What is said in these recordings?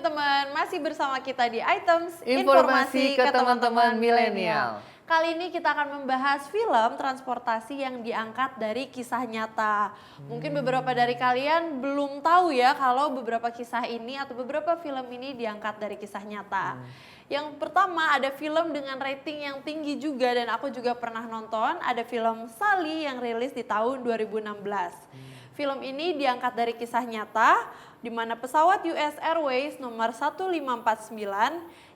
teman-teman, masih bersama kita di Items Informasi ke teman-teman milenial. Kali ini kita akan membahas film transportasi yang diangkat dari kisah nyata. Mungkin beberapa dari kalian belum tahu ya kalau beberapa kisah ini atau beberapa film ini diangkat dari kisah nyata. Yang pertama ada film dengan rating yang tinggi juga dan aku juga pernah nonton, ada film Sally yang rilis di tahun 2016. Film ini diangkat dari kisah nyata, di mana pesawat US Airways nomor 1549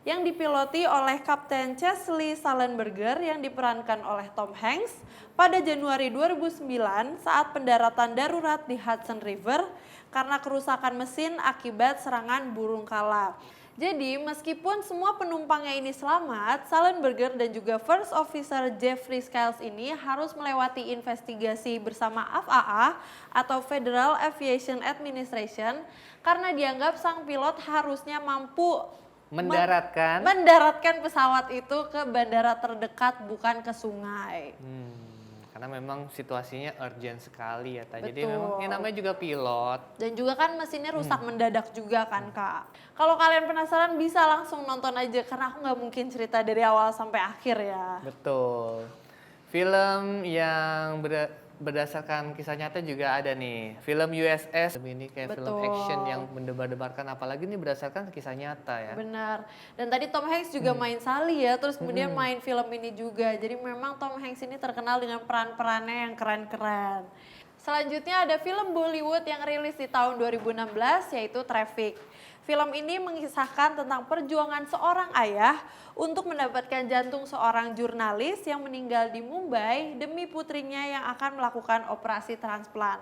yang dipiloti oleh Kapten Chesley Sullenberger yang diperankan oleh Tom Hanks pada Januari 2009 saat pendaratan darurat di Hudson River karena kerusakan mesin akibat serangan burung kala. Jadi meskipun semua penumpangnya ini selamat, Sullenberger dan juga First Officer Jeffrey Skiles ini harus melewati investigasi bersama FAA atau Federal Aviation Administration karena dianggap sang pilot harusnya mampu mendaratkan pesawat itu ke bandara terdekat bukan ke sungai. Karena memang situasinya urgent sekali ya, Betul. Jadi memang ini namanya juga pilot. Dan juga kan mesinnya rusak mendadak juga kan Kak. Kalau kalian penasaran bisa langsung nonton aja karena aku nggak mungkin cerita dari awal sampai akhir ya. Betul. Film yang berdasarkan kisah nyata juga ada nih. Film USS, ini kayak film Betul. action yang mendebar-debarkan, apalagi ini berdasarkan kisah nyata ya. Benar. Dan tadi Tom Hanks juga main Sally ya, terus kemudian main film ini juga. Jadi memang Tom Hanks ini terkenal dengan peran-perannya yang keren-keren. Selanjutnya ada film Bollywood yang rilis di tahun 2016 yaitu Traffic. Film ini mengisahkan tentang perjuangan seorang ayah untuk mendapatkan jantung seorang jurnalis yang meninggal di Mumbai demi putrinya yang akan melakukan operasi transplant.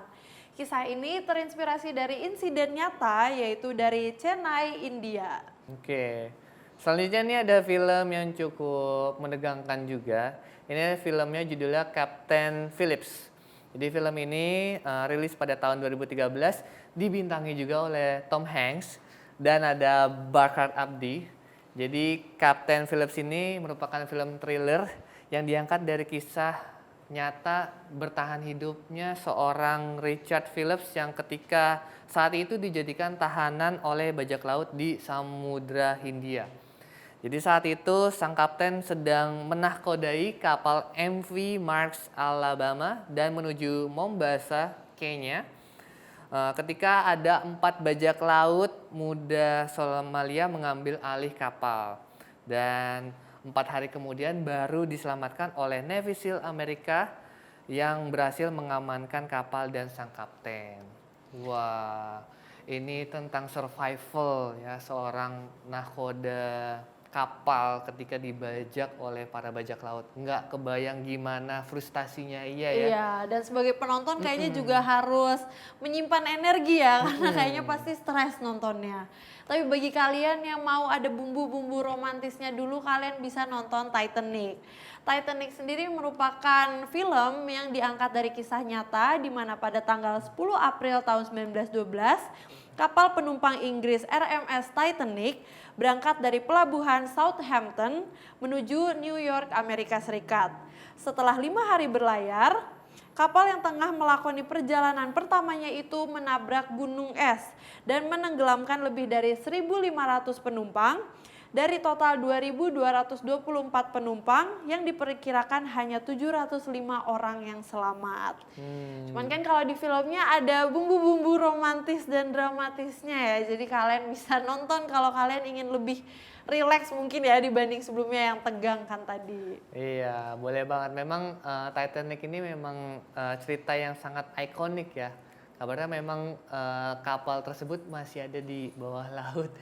Kisah ini terinspirasi dari insiden nyata yaitu dari Chennai, India. Oke. Selanjutnya nih ada film yang cukup menegangkan juga. Ini filmnya judulnya Captain Phillips. Jadi film ini rilis pada tahun 2013, dibintangi juga oleh Tom Hanks dan ada Barkhad Abdi. Jadi Captain Phillips ini merupakan film thriller yang diangkat dari kisah nyata bertahan hidupnya seorang Richard Phillips yang ketika saat itu dijadikan tahanan oleh bajak laut di Samudra Hindia. Jadi saat itu sang kapten sedang menahkodai kapal MV Marks Alabama dan menuju Mombasa, Kenya. Ketika ada 4 bajak laut muda Somalia mengambil alih kapal. Dan 4 hari kemudian baru diselamatkan oleh Navy SEAL Amerika yang berhasil mengamankan kapal dan sang kapten. Wah, ini tentang survival ya seorang nahkoda kapal ketika dibajak oleh para bajak laut. Nggak kebayang gimana frustasinya ya. Iya, dan sebagai penonton kayaknya juga harus menyimpan energi ya, karena kayaknya pasti stres nontonnya. Tapi bagi kalian yang mau ada bumbu-bumbu romantisnya dulu, kalian bisa nonton Titanic. Titanic sendiri merupakan film yang diangkat dari kisah nyata, di mana pada tanggal 10 April tahun 1912, kapal penumpang Inggris RMS Titanic berangkat dari pelabuhan Southampton menuju New York, Amerika Serikat. Setelah 5 hari berlayar, kapal yang tengah melakoni perjalanan pertamanya itu menabrak gunung es dan menenggelamkan lebih dari 1.500 penumpang dari total 2.224 penumpang yang diperkirakan hanya 705 orang yang selamat. Cuman kan kalau di filmnya ada bumbu-bumbu romantis dan dramatisnya ya, jadi kalian bisa nonton kalau kalian ingin lebih rileks mungkin ya dibanding sebelumnya yang tegang kan tadi. Iya, boleh banget. Memang Titanic ini memang cerita yang sangat ikonik ya. Kabarnya memang kapal tersebut masih ada di bawah laut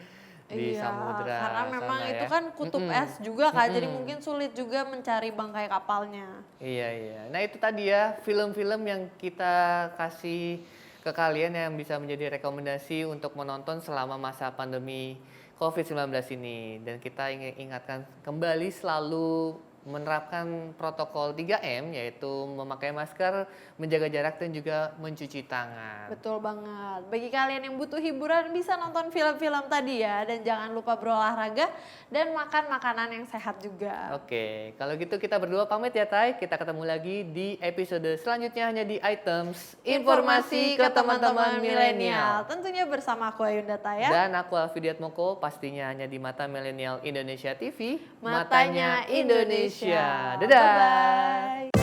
di samudra. Karena memang sana itu ya. kan kutub es juga Kak, jadi mungkin sulit juga mencari bangkai kapalnya. Iya. Nah itu tadi ya film-film yang kita kasih ke kalian yang bisa menjadi rekomendasi untuk menonton selama masa pandemi COVID-19 ini. Dan kita ingin ingatkan kembali selalu menerapkan protokol 3M yaitu memakai masker, menjaga jarak dan juga mencuci tangan. Betul banget. Bagi kalian yang butuh hiburan bisa nonton film-film tadi ya. Dan jangan lupa berolahraga dan makan makanan yang sehat juga. Oke, kalau gitu kita berdua pamit ya Tai. Kita ketemu lagi di episode selanjutnya hanya di Items Informasi ke teman-teman milenial. Tentunya bersama aku Ayunda Taya. Dan aku Alfidiat Moko, pastinya hanya di Mata Milenial Indonesia TV. Matanya Indonesia. Dadah. Bye-bye.